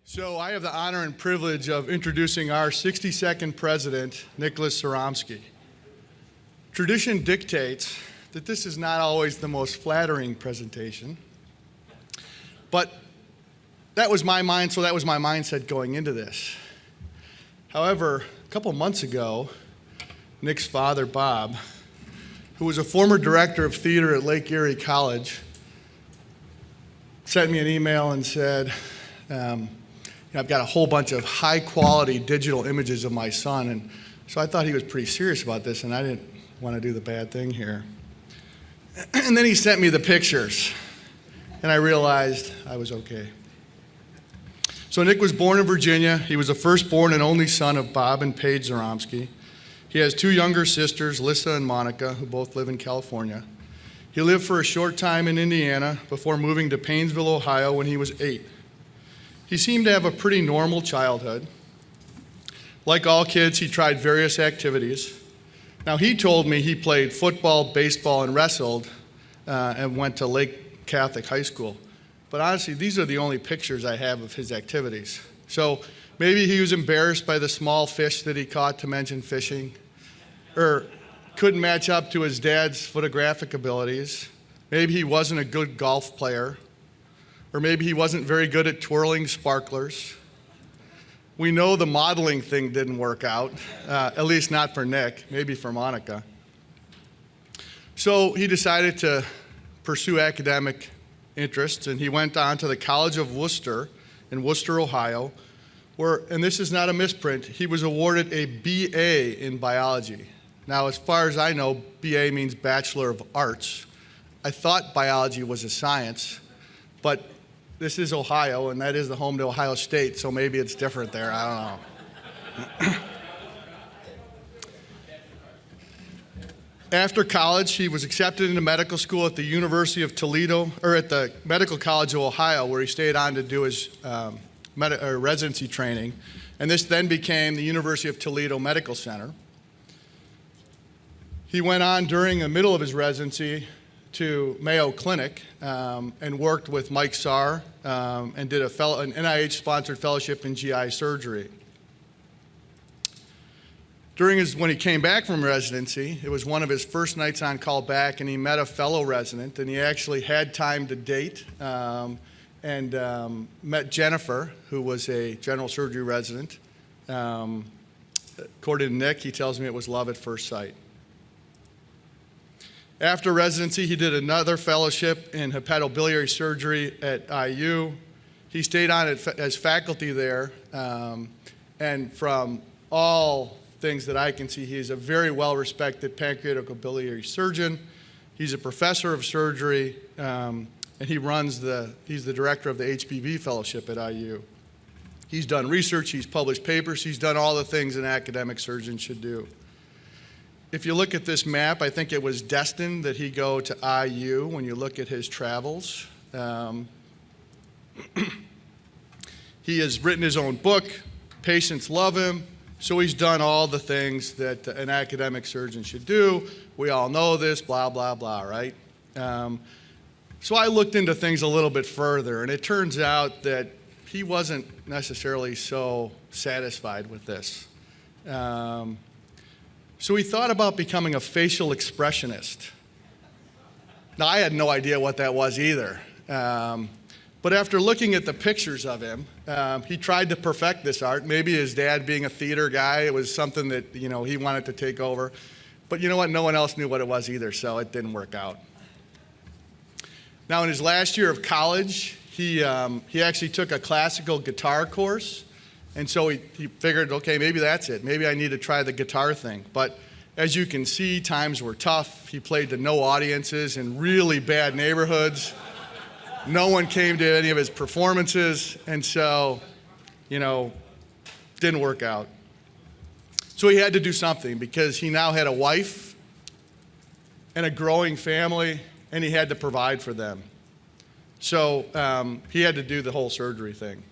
So I have the honor and privilege of introducing our 62nd president, Nicholas Saromsky. Tradition dictates that this is not always the most flattering presentation, but that was my mindset going into this. However, a couple months ago, Nick's father, Bob, who was a former director of theater at Lake Erie College, sent me an email and said, I've got a whole bunch of high-quality digital images of my son, and so I thought he was pretty serious about this, and I didn't want to do the bad thing here. And then he sent me the pictures, and I realized I was okay. So Nick was born in Virginia. He was the firstborn and only son of Bob and Paige Saromsky. He has two younger sisters, Lissa and Monica, who both live in California. He lived for a short time in Indiana before moving to Painesville, Ohio when he was 8. He seemed to have a pretty normal childhood. Like all kids, he tried various activities. Now, he told me he played football, baseball, and wrestled, and went to Lake Catholic High School. But honestly, these are the only pictures I have of his activities. So maybe he was embarrassed by the small fish that he caught, to mention fishing, or couldn't match up to his dad's photographic abilities. Maybe he wasn't a good golf player. Or maybe he wasn't very good at twirling sparklers. We know the modeling thing didn't work out, at least not for Nick, maybe for Monica. So he decided to pursue academic interests, and he went on to the College of Worcester in Worcester, Ohio, where, and this is not a misprint, he was awarded a BA in biology. Now, as far as I know, BA means Bachelor of Arts. I thought biology was a science, but this is Ohio, and that is the home to Ohio State, so maybe it's different there. I don't know. After college, he was accepted into medical school at the University of Toledo, or at the Medical College of Ohio, where he stayed on to do his residency training. And this then became the University of Toledo Medical Center. He went on during the middle of his residency to Mayo Clinic and worked with Mike Sarr and did an NIH-sponsored fellowship in GI surgery. When he came back from residency, it was one of his first nights on call back, and he met a fellow resident, and he actually had time to date and met Jennifer, who was a general surgery resident. According to Nick, he tells me it was love at first sight. After residency, he did another fellowship in hepatobiliary surgery at IU. He stayed on as faculty there, and from all things that I can see, he is a very well-respected pancreaticobiliary surgeon. He's a professor of surgery, and he's the director of the HPV fellowship at IU. He's done research, he's published papers, he's done all the things an academic surgeon should do. If you look at this map, I think it was destined that he go to IU when you look at his travels. He has written his own book. Patients love him. So he's done all the things that an academic surgeon should do. We all know this, blah, blah, blah, right? So I looked into things a little bit further, and it turns out that he wasn't necessarily so satisfied with this. So he thought about becoming a facial expressionist. Now, I had no idea what that was either. But after looking at the pictures of him, he tried to perfect this art. Maybe his dad being a theater guy, it was something that he wanted to take over. But you know what? No one else knew what it was either, so it didn't work out. Now, in his last year of college, he actually took a classical guitar course. And so he figured, okay, maybe that's it. Maybe I need to try the guitar thing. But as you can see, times were tough. He played to no audiences in really bad neighborhoods. No one came to any of his performances. And so, didn't work out. So he had to do something because he now had a wife and a growing family, and he had to provide for them. So he had to do the whole surgery thing.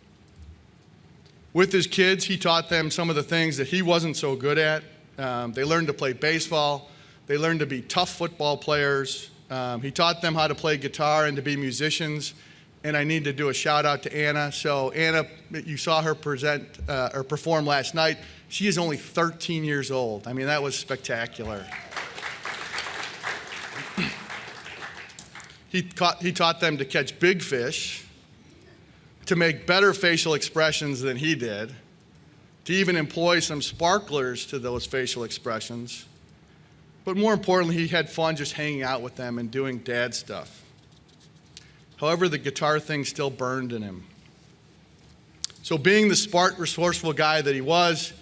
With his kids, he taught them some of the things that he wasn't so good at. They learned to play baseball. They learned to be tough football players. He taught them how to play guitar and to be musicians. and I need to do a shout out to Anna. So Anna, you saw her present or perform last night. She is only 13 years old. I mean, that was spectacular. He taught them to catch big fish, to make better facial expressions than he did, to even employ some sparklers to those facial expressions. But more importantly, he had fun just hanging out with them and doing dad stuff. However, the guitar thing still burned in him. So being the smart, resourceful guy that he was,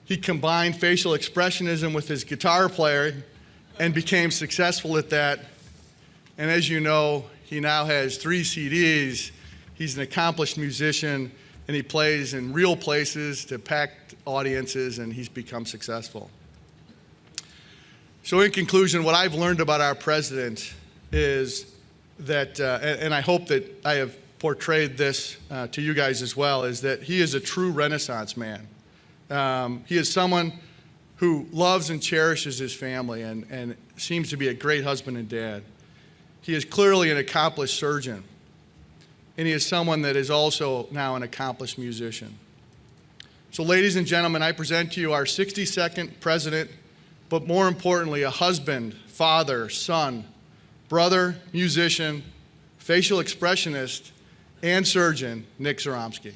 he combined facial expressionism with his guitar playing and became successful at that. And as you know, he now has 3 CDs. He's an accomplished musician, and he plays in real places to packed audiences, and he's become successful. So in conclusion, what I've learned about our president is that, and I hope that I have portrayed this to you guys as well, is that he is a true Renaissance man. He is someone who loves and cherishes his family and seems to be a great husband and dad. He is clearly an accomplished surgeon, and he is someone that is also now an accomplished musician. So ladies and gentlemen, I present to you our 62nd president, but more importantly, a husband, father, son, brother, musician, facial expressionist, and surgeon, Nick Zaromsky.